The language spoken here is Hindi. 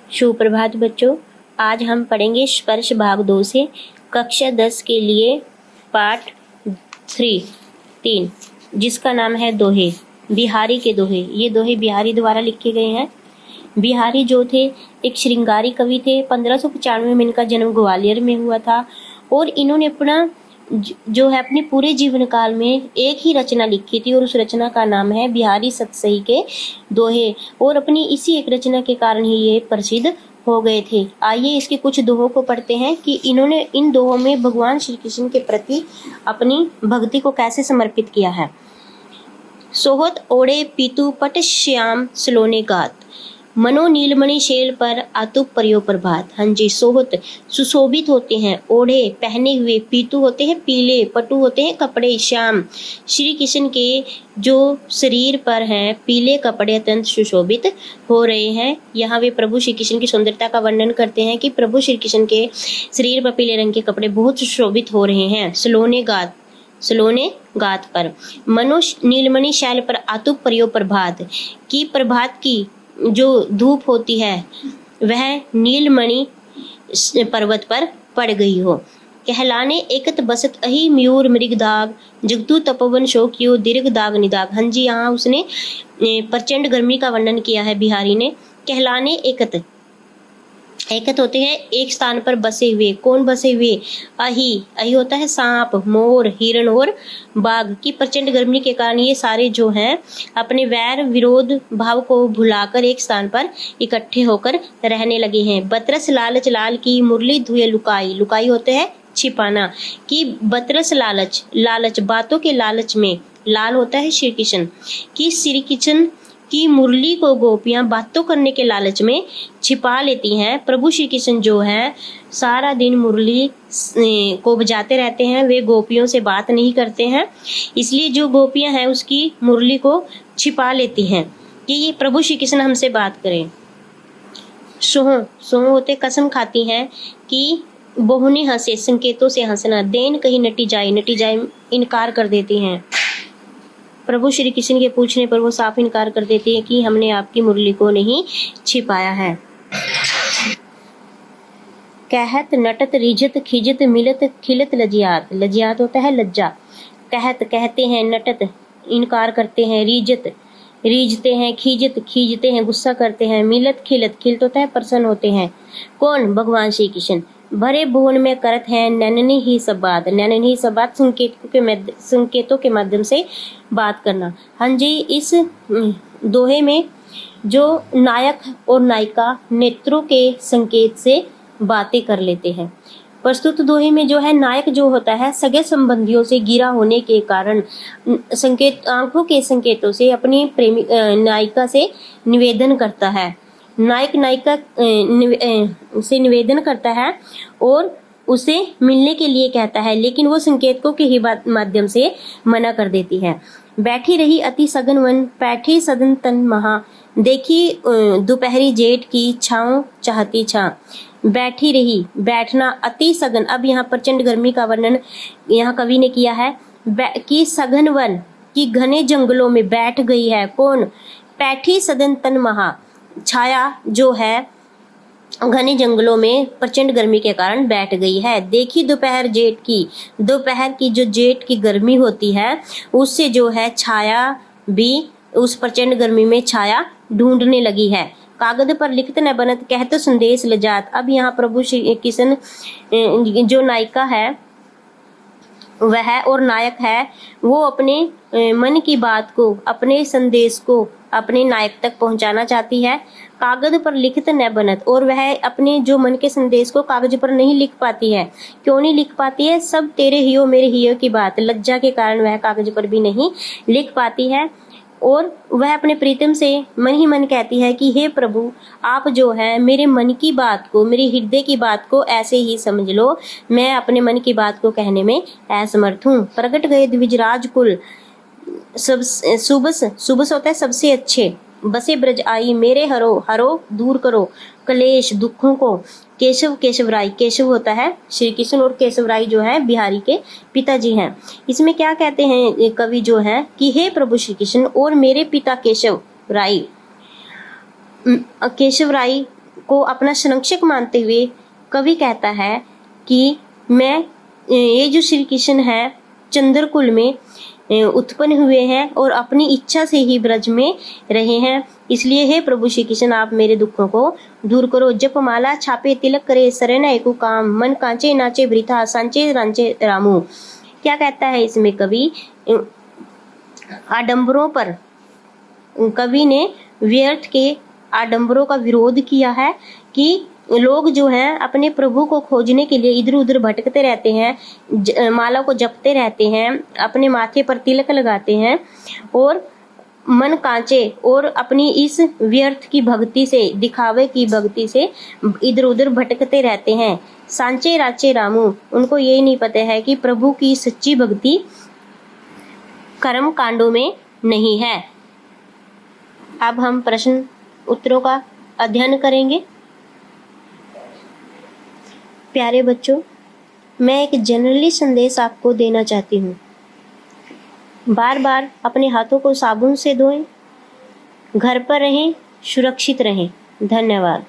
सुप्रभात बच्चों, आज हम पढ़ेंगे स्पर्श भाग 2 से कक्षा 10 के लिए पार्ट 3 जिसका नाम है दोहे। बिहारी के दोहे। ये दोहे बिहारी द्वारा लिखे गए हैं। बिहारी जो थे एक श्रृंगारी कवि थे। 1595 में इनका जन्म ग्वालियर में हुआ था और इन्होंने अपना जो है अपने पूरे जीवन काल में एक ही रचना लिखी थी और उस रचना का नाम है बिहारी सतसई के दोहे। और अपनी इसी एक रचना के कारण ही ये प्रसिद्ध हो गए थे। आइए इसके कुछ दोहों को पढ़ते हैं कि इन्होंने इन दोहों में भगवान श्री कृष्ण के प्रति अपनी भक्ति को कैसे समर्पित किया है। सोहत ओढ़े पीतू पट श्याम सलोने गात, मनो नीलमणि शैल पर आतुप पर्यो प्रभात। हाँ जी, सोहत सुशोभित होते हैं, ओढ़े पहने हुए, पीतू होते हैं पीले, पटु होते हैं कपड़े, श्याम श्री कृष्ण के जो शरीर पर हैं पीले कपड़े अत्यंत सुशोभित हो रहे हैं। यहाँ वे प्रभु श्री कृष्ण की सुंदरता का वर्णन करते हैं कि प्रभु श्री कृष्ण के शरीर पर पीले रंग के कपड़े बहुत सुशोभित हो रहे हैं। सलोने गात पर, मनुष्य नीलमणि शैल पर आतुप पर्यो प्रभात, की प्रभात की जो धूप होती है वह नीलमणि पर्वत पर पड़ गई हो। कहलाने एकत बसत अहि मयूर मृग दाग, जगतु तपोवन शोकियो दीर्घ दाग निदाग। हाँ जी, यहाँ उसने प्रचंड गर्मी का वर्णन किया है बिहारी ने। कहलाने एकत होते हैं एक स्थान पर बसे हुए। कौन बसे हुए? अहि होता है सांप, मोर, हिरण और बाघ। की प्रचंड गर्मी के कारण ये सारे जो हैं अपने वैर विरोध भाव को भुलाकर एक स्थान पर इकट्ठे होकर रहने लगे हैं। बतरस लालच लाल की मुरली धुए लुकाई, लुकाई होते हैं छिपाना। कि बतरस लालच बातों के लालच में, लाल होता है श्री कृष्ण। कि श्री कृष्ण की मुरली को गोपियां बातों करने के लालच में छिपा लेती हैं। प्रभु श्री कृष्ण जो है सारा दिन मुरली को बजाते रहते हैं, वे गोपियों से बात नहीं करते हैं, इसलिए जो गोपियां हैं उसकी मुरली को छिपा लेती हैं कि ये प्रभु श्री कृष्ण हमसे बात करें। सोह होते कसम खाती हैं कि बहुने हंसे, संकेतों से हंसना। देन कहीं नटी जाए इनकार कर देती हैं। प्रभु श्री कृष्ण के पूछने पर वो साफ इनकार कर देती है कि हमने आपकी मुरली को नहीं छिपाया है। कहत नटत रिझत खिजत मिलत खिलत लजियात, लजियात होता है लज्जा। कहत कहते हैं, नटत इनकार करते हैं, रिझत रीझते हैं, खीजते हैं गुस्सा करते हैं, मिलत खिलत होता है प्रसन्न होते हैं। कौन? भगवान श्री कृष्ण। भरे भुवन में करत है नैननी ही सब बात, नैननी ही सब बात संकेतों के माध्यम से बात करना। हाँ जी, इस दोहे में जो नायक और नायिका नेत्रों के संकेत से बातें कर लेते हैं। प्रस्तुत दोहे में जो है नायक जो होता है सगे संबंधियों से घिरा होने के कारण आंखों के संकेतों से अपनी प्रेमी नायिका से निवेदन करता है। नायक नायिका से निवेदन करता है और उसे मिलने के लिए कहता है, लेकिन वो संकेतों के ही माध्यम से मना कर देती है। बैठी रही अति सघन वन, बैठी सदन तन महा, देखी दोपहरी जेठ की छाँव चाहती छाँ। बैठी रही, बैठना, अति सघन। अब यहाँ प्रचंड गर्मी का वर्णन यहाँ कवि ने किया है। कि सघन वन की घने जंगलों में बैठ गई है। कौन? बैठी सदन तन महा, छाया जो है घने जंगलों में प्रचंड गर्मी के कारण बैठ गई है। देखी दोपहर जेठ की, दोपहर की जो जेठ की गर्मी होती है उससे जो है छाया भी उस प्रचंड गर्मी में छाया ढूंढने लगी है। कागज पर लिखत न बनत कहत संदेश लजात। अब यहाँ प्रभु श्री कृष्ण जो नायिका है वह और नायक है वो अपने मन की बात को, अपने संदेश को अपने नायक तक पहुंचाना चाहती है। कागज पर लिखत न बनत, और वह अपने जो मन के संदेश को कागज पर नहीं लिख पाती है। क्यों नहीं लिख पाती है? सब तेरे हियो मेरे हियो की बात, लज्जा के कारण वह कागज पर भी नहीं लिख पाती है। और वह अपने प्रीतम से मन ही मन कहती है कि हे प्रभु, आप जो है मेरे मन की बात को, मेरे हृदय की बात को ऐसे ही समझ लो, मैं अपने मन की बात को कहने में असमर्थ हूँ। प्रकट गए द्विजराज कुल, सब सुबस होता है सबसे अच्छे। बसे ब्रज आई मेरे हरो दूर करो कलेश दुखों को। केशवराय, केशव होता है श्री कृष्ण और केशवराय जो है बिहारी के पिताजी हैं। इसमें क्या कहते हैं कवि जो है कि हे प्रभु श्री कृष्ण और मेरे पिता केशवराय को अपना संरक्षक मानते हुए कवि कहता है कि मैं ये जो श्री कृष्ण है चंद्रकुल में उत्पन्न हुए हैं और अपनी इच्छा से ही ब्रज में रहे हैं, इसलिए हे प्रभु श्री कृष्ण आप मेरे दुखों को दूर करो। जप माला छापे तिलक करे शरण एको काम, मन कांचे नाचे वृथा सांचे रांचे रामू। क्या कहता है इसमें कवि? आडंबरों पर कवि ने व्यर्थ के आडंबरों का विरोध किया है कि लोग जो हैं अपने प्रभु को खोजने के लिए इधर उधर भटकते रहते हैं, माला को जपते रहते हैं, अपने माथे पर तिलक लगाते हैं और मन कांचे और अपनी इस व्यर्थ की भक्ति से, दिखावे की भक्ति से इधर उधर भटकते रहते हैं। सांचे राचे रामू, उनको यही नहीं पता है कि प्रभु की सच्ची भक्ति कर्म कांडों में नहीं है। अब हम प्रश्न उत्तरों का अध्ययन करेंगे। प्यारे बच्चों, मैं एक जनरली संदेश आपको देना चाहती हूँ। बार बार अपने हाथों को साबुन से धोएं, घर पर रहें, सुरक्षित रहें। धन्यवाद।